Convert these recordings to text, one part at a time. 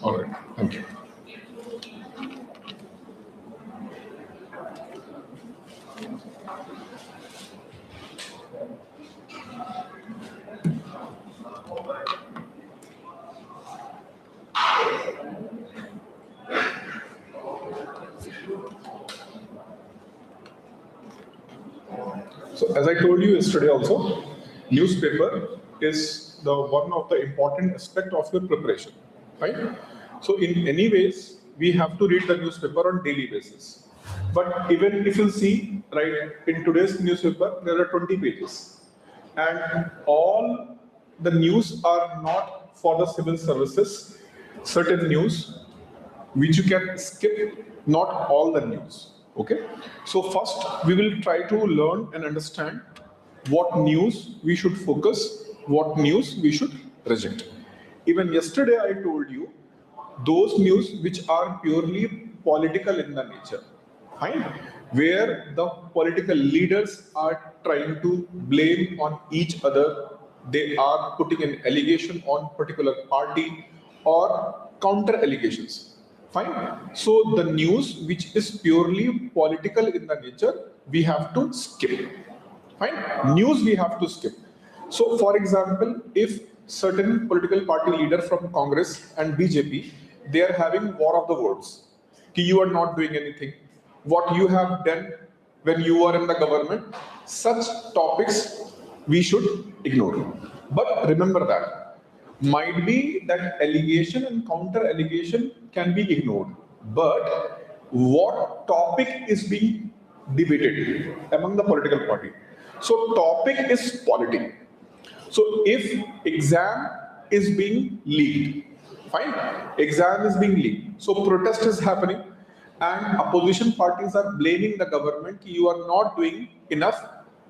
All right, thank you. So as I told you yesterday also, newspaper is the one of the important aspect of your preparation, right? So in any ways, we have to read the newspaper on daily basis. But even if you see, right, in today's newspaper, there are 20 pages. And all the news are not for the civil services, certain news, which you can skip, not all the news. Okay, so first we will try to learn and understand what news we should focus, what news we should reject. Even yesterday I told you those news which are purely political in the nature, fine, where the political leaders are trying to blame on each other, they are putting an allegation on particular party or counter allegations. Fine. So the news which is purely political in the nature, we have to skip. Fine. News we have to skip. So for example, if certain political party leader from Congress and BJP, they are having war of the words. You are not doing anything. What you have done when you are in the government, such topics we should ignore. But remember that. Might be that allegation and counter allegation can be ignored, but what topic is being debated among the political party? So topic is polity. So if exam is being leaked, fine, exam is being leaked, so protest is happening and opposition parties are blaming the government, you are not doing enough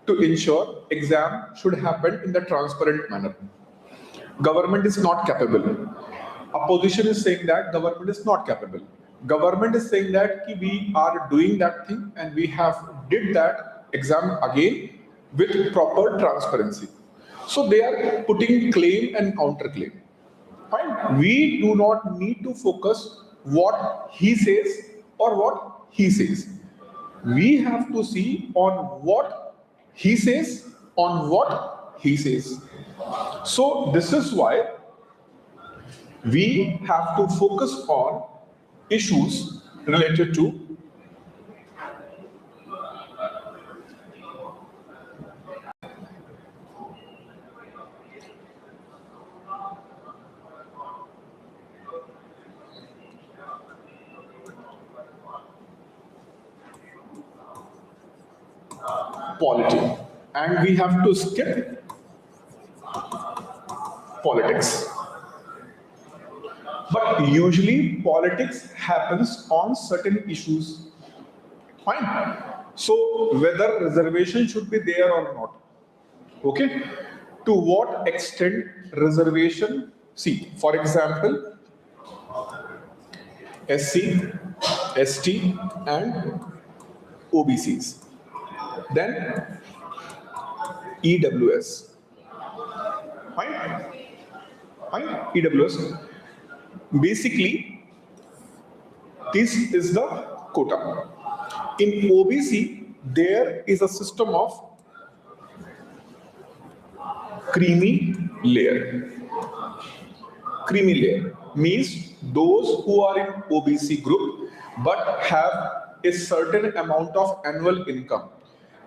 to ensure exam should happen in the transparent manner. Government is not capable. Opposition is saying that government is not capable. Government is saying that we are doing that thing and we have did that exam again with proper transparency. So they are putting claim and counter claim. Fine. We do not need to focus what he says or what he says. We have to see on what he says, on what he says. So this is why we have to focus on issues related to polity, and we have to skip politics. But usually politics happens on certain issues. Fine. So whether reservation should be there or not. Okay. To what extent reservation? See, for example, SC, ST and OBCs. Then EWS. Fine. Fine. EWS. Basically, this is the quota. In OBC, there is a system of creamy layer. Creamy layer means those who are in OBC group but have a certain amount of annual income,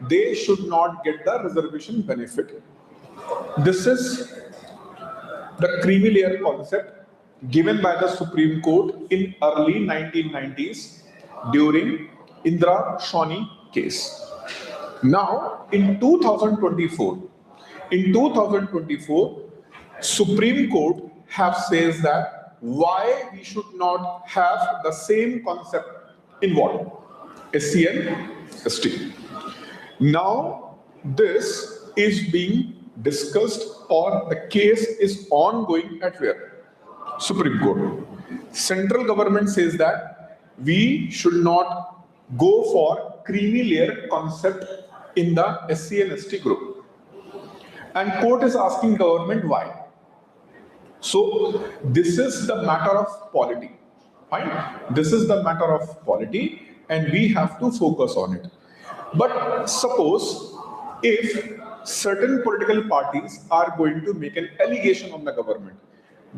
they should not get the reservation benefit. This is the creamy layer concept given by the Supreme Court in early 1990s during Indra Shawni case. Now, in 2024, Supreme Court have says that why we should not have the same concept in what? SC and ST. Now, this is being discussed, or the case is ongoing at where? Supreme Court. Central government says that we should not go for creamy layer concept in the SC and ST group. And court is asking government why. So this is the matter of polity. Fine? This is the matter of polity and we have to focus on it. But suppose if certain political parties are going to make an allegation on the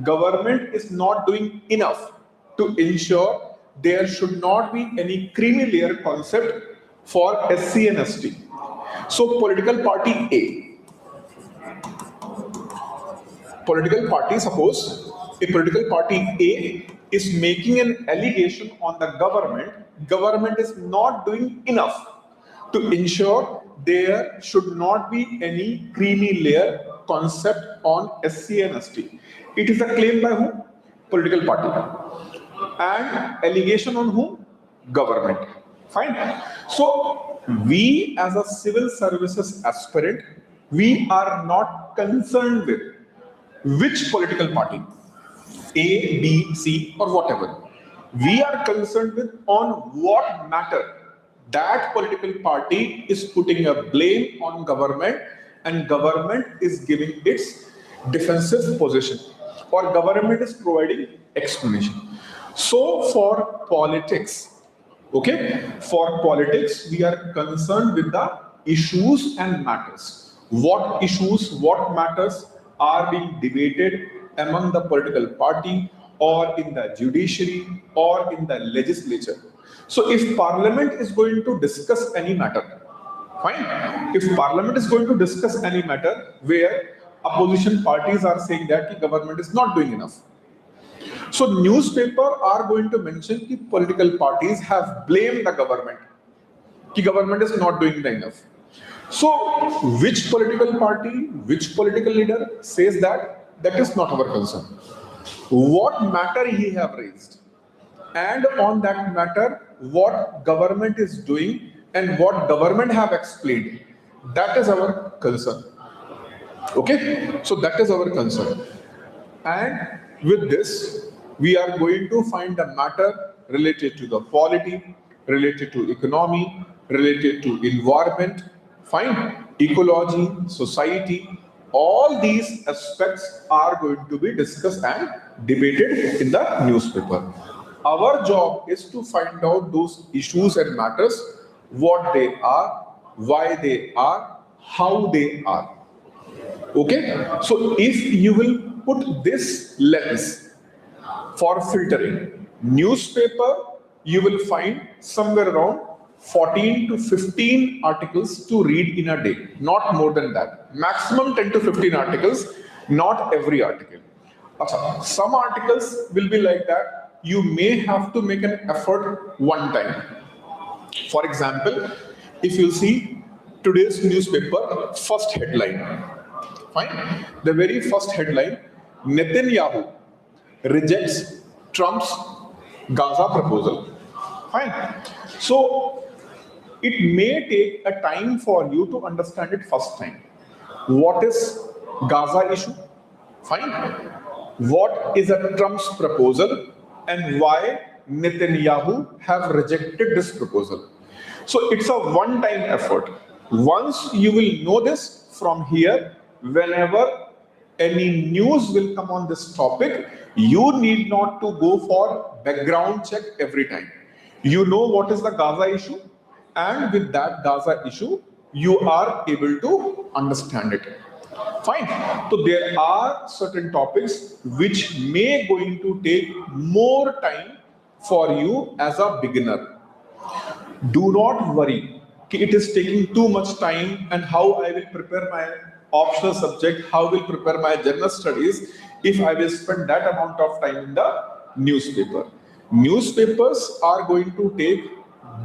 government is not doing enough to ensure there should not be any creamy layer concept for SC and ST. So political party A, suppose a political party A is making an allegation on the government is not doing enough to ensure there should not be any creamy layer concept on SC and ST. It is a claim by whom? Political party. And allegation on whom? Government. Fine. So we as a civil services aspirant, we are not concerned with which political party, A, B, C or whatever. We are concerned with on what matter that political party is putting a blame on government and government is giving its defensive position or government is providing explanation. So for politics, okay, for politics we are concerned with the issues and matters. What issues, what matters are being debated among the political party or in the judiciary or in the legislature. So if parliament is going to discuss any matter, fine. If parliament is going to discuss any matter where opposition parties are saying that the government is not doing enough. So newspaper are going to mention that political parties have blamed the government. The government is not doing enough. So which political party, which political leader says that? That is not our concern. What matter he have raised? And on that matter, what government is doing and what government have explained, that is our concern. Okay, so that is our concern. And with this, we are going to find a matter related to the polity, related to economy, related to environment, fine, ecology, society. All these aspects are going to be discussed and debated in the newspaper. Our job is to find out those issues and matters, what they are, why they are, how they are. Okay, so if you will put this lens for filtering newspaper, you will find somewhere around 14 to 15 articles to read in a day, not more than that. Maximum 10 to 15 articles, not every article. Some articles will be like that. You may have to make an effort one time. For example, if you see today's newspaper, first headline, fine. The very first headline, Netanyahu rejects Trump's Gaza proposal. Fine. So it may take a time for you to understand it first time. What is Gaza issue? Fine. What is a Trump's proposal and why Netanyahu have rejected this proposal? So it's a one-time effort. Once you will know this from here, whenever any news will come on this topic, you need not to go for background check every time. You know what is the Gaza issue, and with that Gaza issue, you are able to understand it. Fine. So there are certain topics which may going to take more time for you as a beginner. Do not worry. It is taking too much time, and how I will prepare my optional subject, how will prepare my general studies if I will spend that amount of time in the newspaper. Newspapers are going to take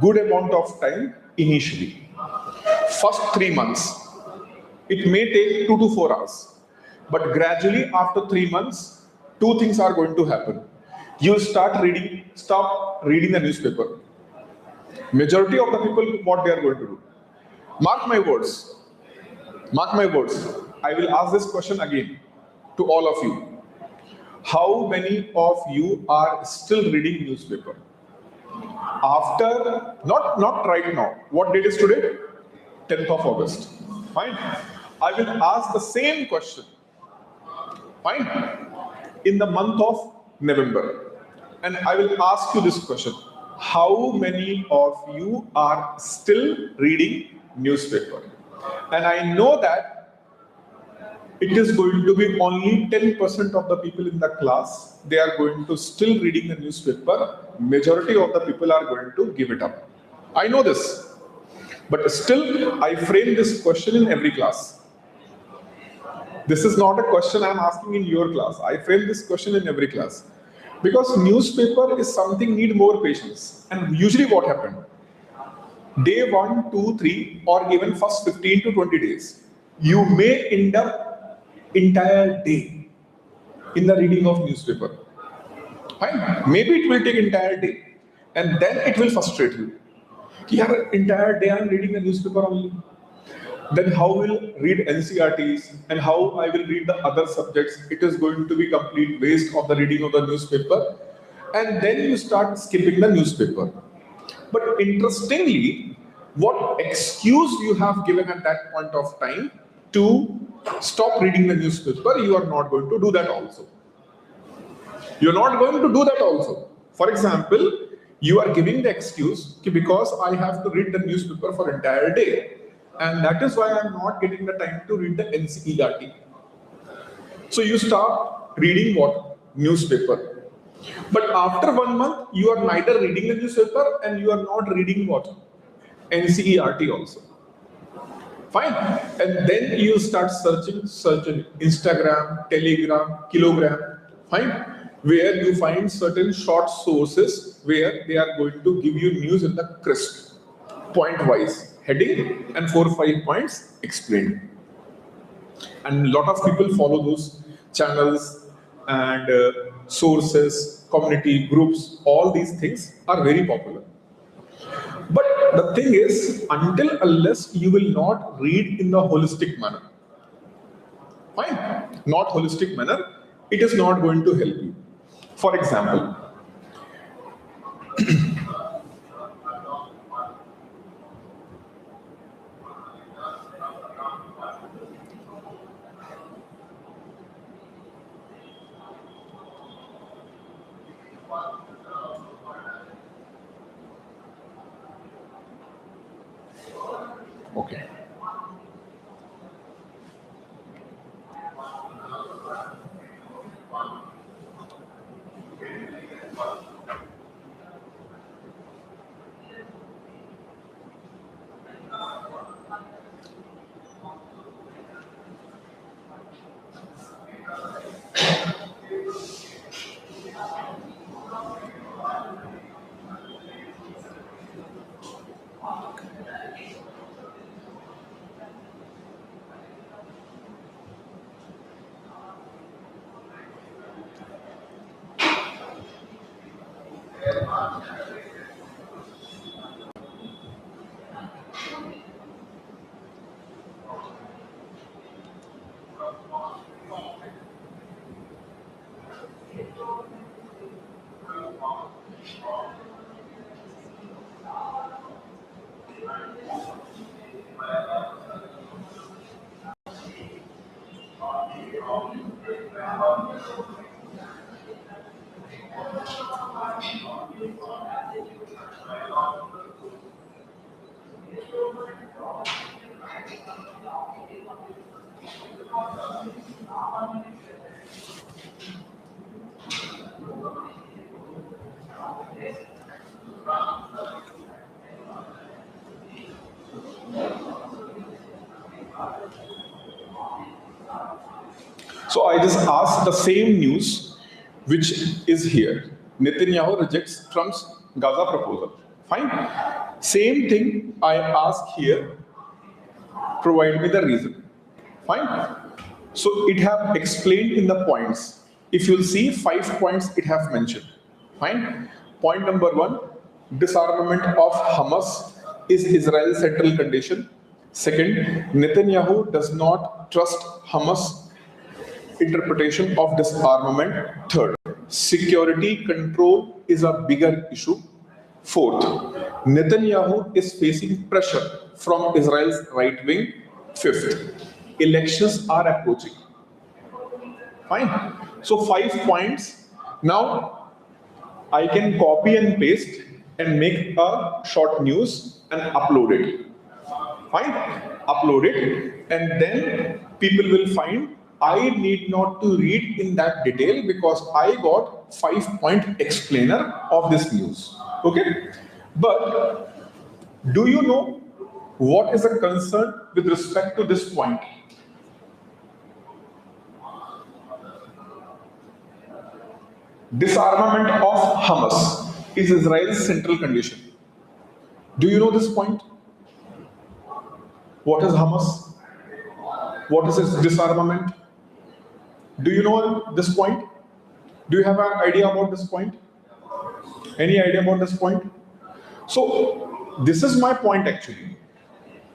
good amount of time initially. First 3 months, it may take 2 to 4 hours, but gradually after 3 months, two things are going to happen. You stop reading the newspaper. Majority of the people, what they are going to do. Mark my words. Mark my words. I will ask this question again to all of you. How many of you are still reading newspaper? After, not right now. What date is today? 10th of August. Fine. I will ask the same question. Fine. In the month of November. And I will ask you this question. How many of you are still reading newspaper? And I know that it is going to be only 10% of the people in the class. They are going to still reading the newspaper. Majority of the people are going to give it up. I know this. But still, I frame this question in every class. This is not a question I am asking in your class. I frame this question in every class. Because newspaper is something need more patience. And usually what happened? Day 1, 2, 3 or even first 15 to 20 days, you may end up entire day in the reading of newspaper. Fine. Maybe it will take entire day. And then it will frustrate you. Yeah, entire day I am reading the newspaper only. Then how will read NCRTs and how I will read the other subjects? It is going to be complete waste of the reading of the newspaper. And then you start skipping the newspaper. But interestingly, what excuse you have given at that point of time to stop reading the newspaper, you are not going to do that also. You're not going to do that also. For example, you are giving the excuse because I have to read the newspaper for entire day. And that is why I'm not getting the time to read the NCERT. So you start reading what? Newspaper. But after 1 month, you are neither reading the newspaper and you are not reading what? NCERT also. Fine. And then you start searching Instagram, Telegram, Kilogram. Fine. Where you find certain short sources where they are going to give you news in the crisp, point wise. Heading and 4 or 5 points explained. And a lot of people follow those channels and sources, community groups, all these things are very popular. But the thing is, unless you will not read in the holistic manner, fine, not holistic manner, it is not going to help you. For example, okay. So I just asked the same news which is here. Netanyahu rejects Trump's Gaza proposal. Fine. Same thing I ask here. Provide me the reason. Fine. So it have explained in the points. If you'll see 5 points it have mentioned. Fine. Point number 1, disarmament of Hamas is Israel's central condition. Second, Netanyahu does not trust Hamas interpretation of disarmament. Third, security control is a bigger issue. Fourth, Netanyahu is facing pressure from Israel's right wing. Fifth, elections are approaching. Fine. So 5 points. Now I can copy and paste and make a short news and upload it. Fine. Upload it, and then people will find I need not to read in that detail because I got 5-point explainer of this news. Okay? But do you know what is the concern with respect to this point? Disarmament of Hamas is Israel's central condition. Do you know this point? What is Hamas? What is its disarmament? Do you know this point? Do you have an idea about this point? Any idea about this point? So, this is my point actually.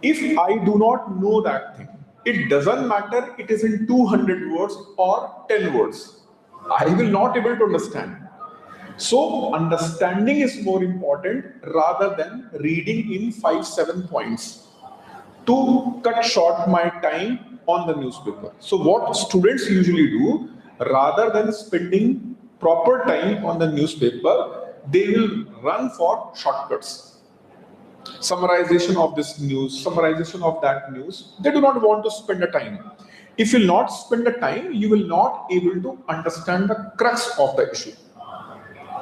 If I do not know that thing, it doesn't matter it is in 200 words or 10 words. I will not able to understand. So, understanding is more important rather than reading in 5-7 points to cut short my time on the newspaper. So what students usually do, rather than spending proper time on the newspaper, they will run for shortcuts. Summarization of this news, summarization of that news. They do not want to spend the time. If you will not spend the time, you will not able to understand the crux of the issue.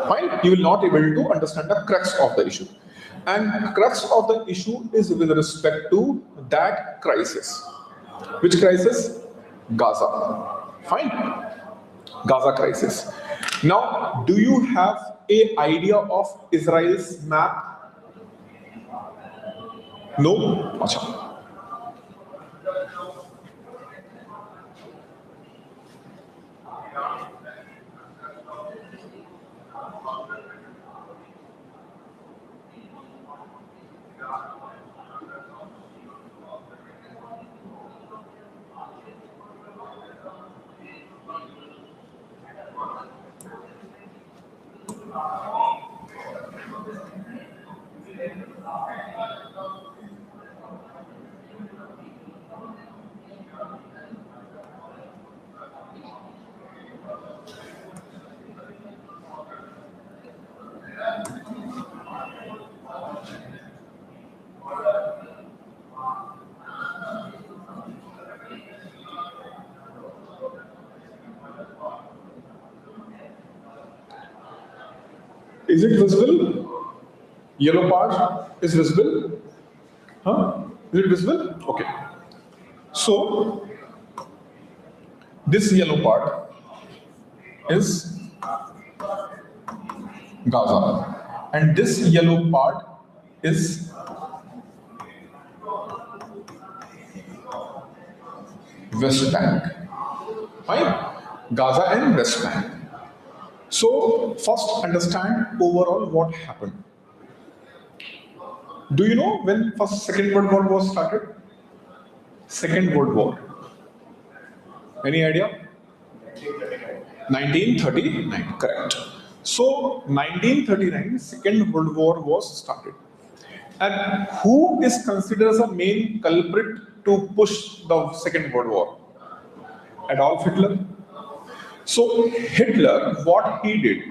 Fine? You will not able to understand the crux of the issue. And crux of the issue is with respect to that crisis. Which crisis? Gaza. Fine. Gaza crisis. Now, do you have an idea of Israel's map? No? Achha. Is it visible? Yellow part is visible? Huh? Is it visible? Okay. So, this yellow part is Gaza. And this yellow part is West Bank. Fine? Gaza and West Bank. So, first understand overall what happened. Do you know when Second World War was started? Second World War. Any idea? 1939, correct. So, 1939, Second World War was started. And who is considered as a main culprit to push the Second World War? Adolf Hitler. So Hitler, what he did,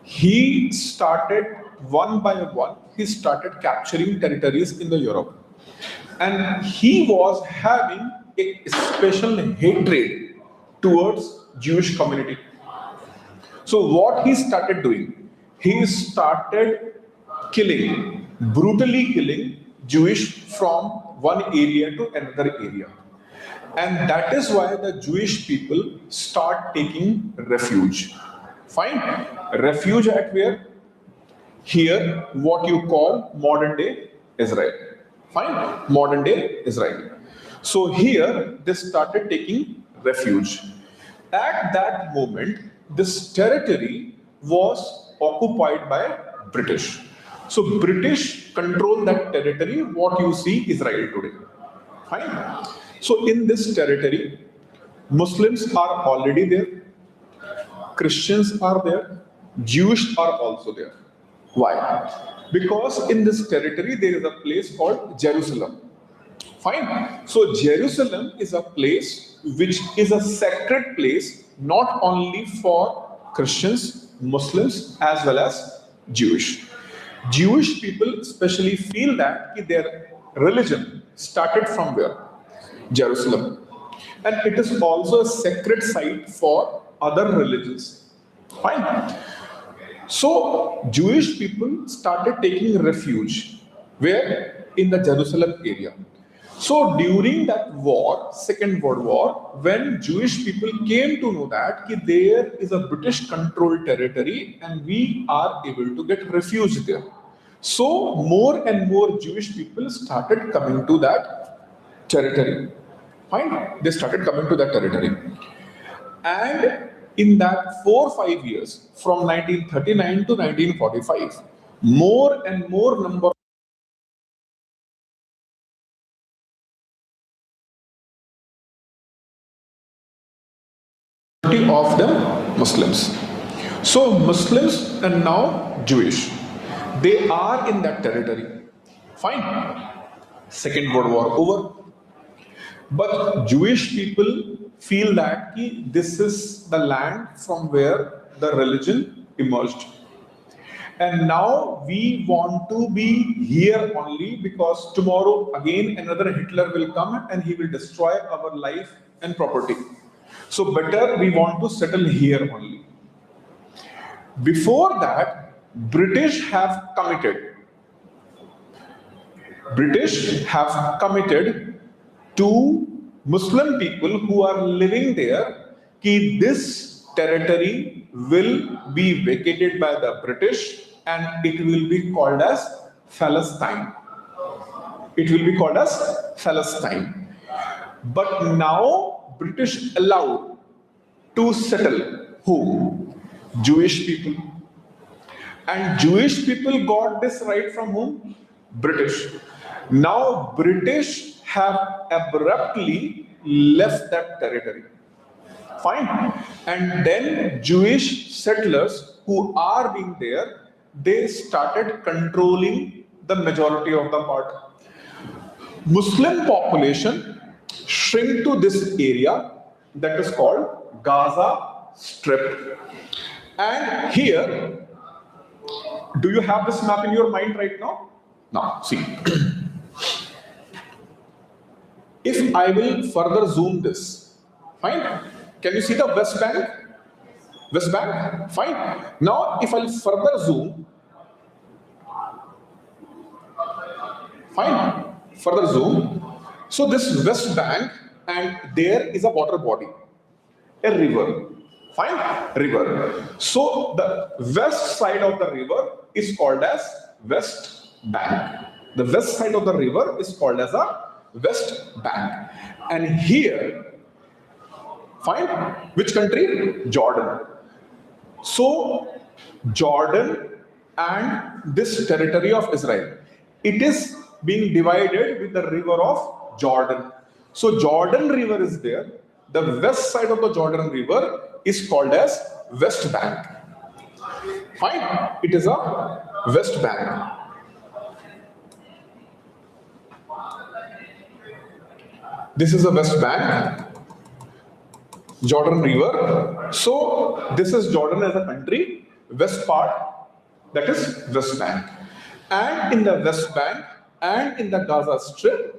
he started one by one, he started capturing territories in the Europe. And he was having a special hatred towards Jewish community. So what he started doing, he started killing, brutally killing Jewish from one area to another area. And that is why the Jewish people start taking refuge. Fine. Refuge at where? Here, what you call modern day Israel. Fine. Modern day Israel. So here, they started taking refuge. At that moment, this territory was occupied by British. So British control that territory, what you see Israel today. Fine. So in this territory, Muslims are already there, Christians are there, Jews are also there. Why? Because in this territory there is a place called Jerusalem. Fine. So Jerusalem is a place which is a sacred place not only for Christians, Muslims as well as Jewish. Jewish people especially feel that their religion started from where? Jerusalem. And it is also a sacred site for other religions. Fine. So Jewish people started taking refuge where? In the Jerusalem area. So during that war, Second World War, when Jewish people came to know that there is a British controlled territory and we are able to get refuge there. So more and more Jewish people started coming to that territory. Fine? They started coming to that territory. And in that 4 or 5 years, from 1939 to 1945, more and more number of them Muslims. So Muslims and now Jewish, they are in that territory. Fine. Second World War over. But Jewish people feel that this is the land from where the religion emerged. And now we want to be here only because tomorrow again another Hitler will come and he will destroy our life and property. So better we want to settle here only. Before that, British have committed to Muslim people who are living there that this territory will be vacated by the British and it will be called as Palestine. It will be called as Palestine. But now British allowed to settle who? Jewish people. And Jewish people got this right from whom? British. Now British have abruptly left that territory. Fine. And then Jewish settlers who are being there, they started controlling the majority of the part. Muslim population shrink to this area that is called Gaza Strip. And here, do you have this map in your mind right now? Now, see. If I will further zoom this, fine. Can you see the West Bank? West Bank? Fine. Now, if I'll further zoom, fine. Further zoom. So this West Bank, and there is a water body, a river. Fine? River. So the west side of the river is called as West Bank. The west side of the river is called as a West Bank. And here, fine, which country? Jordan. So Jordan and this territory of Israel, it is being divided with the river of Jordan. So Jordan River is there. The west side of the Jordan River is called as West Bank. Fine. It is a West Bank. This is a West Bank. Jordan River. So this is Jordan as a country. West part, that is West Bank. And in the West Bank and in the Gaza Strip,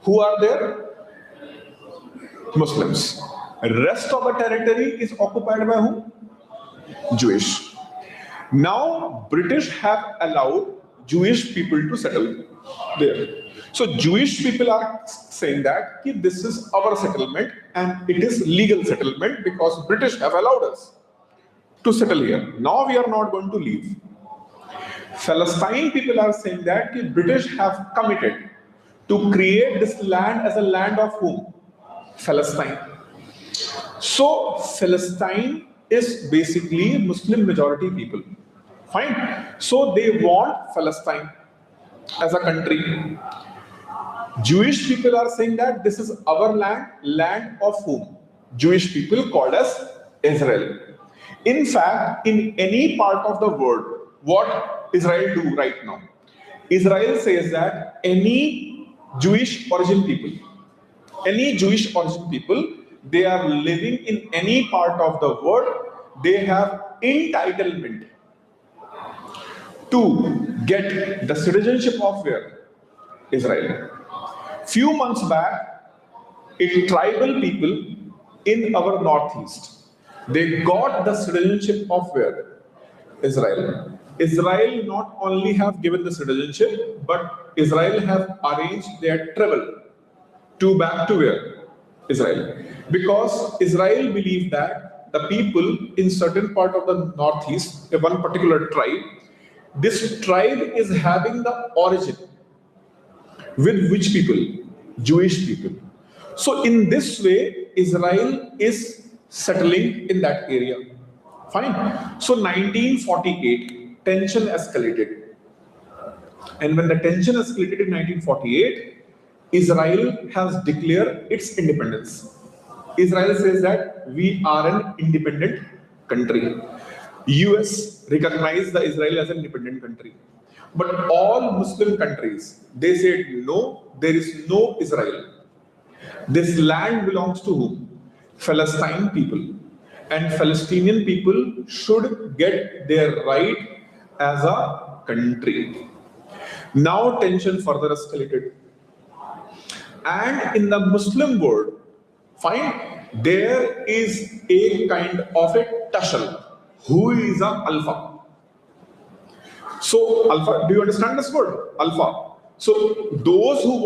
who are there? Muslims. Rest of the territory is occupied by whom? Jewish. Now British have allowed Jewish people to settle there. So Jewish people are saying that this is our settlement and it is legal settlement because British have allowed us to settle here. Now we are not going to leave. Palestine people are saying that the British have committed to create this land as a land of whom? Palestine. So Palestine is basically Muslim majority people. Fine. So they want Palestine as a country. Jewish people are saying that this is our land, land of whom? Jewish people called as Israel. In fact, in any part of the world, what Israel do right now? Israel says that any Jewish origin people, they are living in any part of the world, they have entitlement to get the citizenship of where? Israel. Few months back, a tribal people in our northeast, they got the citizenship of where? Israel. Israel not only have given the citizenship, but Israel have arranged their travel to back to where? Israel. Because Israel believed that the people in certain part of the northeast, one particular tribe, this tribe is having the origin with which people? Jewish people. So in this way, Israel is settling in that area. Fine. So 1948, tension escalated. And when the tension escalated in 1948, Israel has declared its independence. Israel says that we are an independent country. US recognized the Israel as an independent country. But all Muslim countries, they said no, there is no Israel. This land belongs to whom? Palestine people. And Palestinian people should get their right as a country. Now tension further escalated. And in the Muslim world, fine, there is a kind of a tussle. Who is a alpha? So alpha, do you understand this word? Alpha. So those who want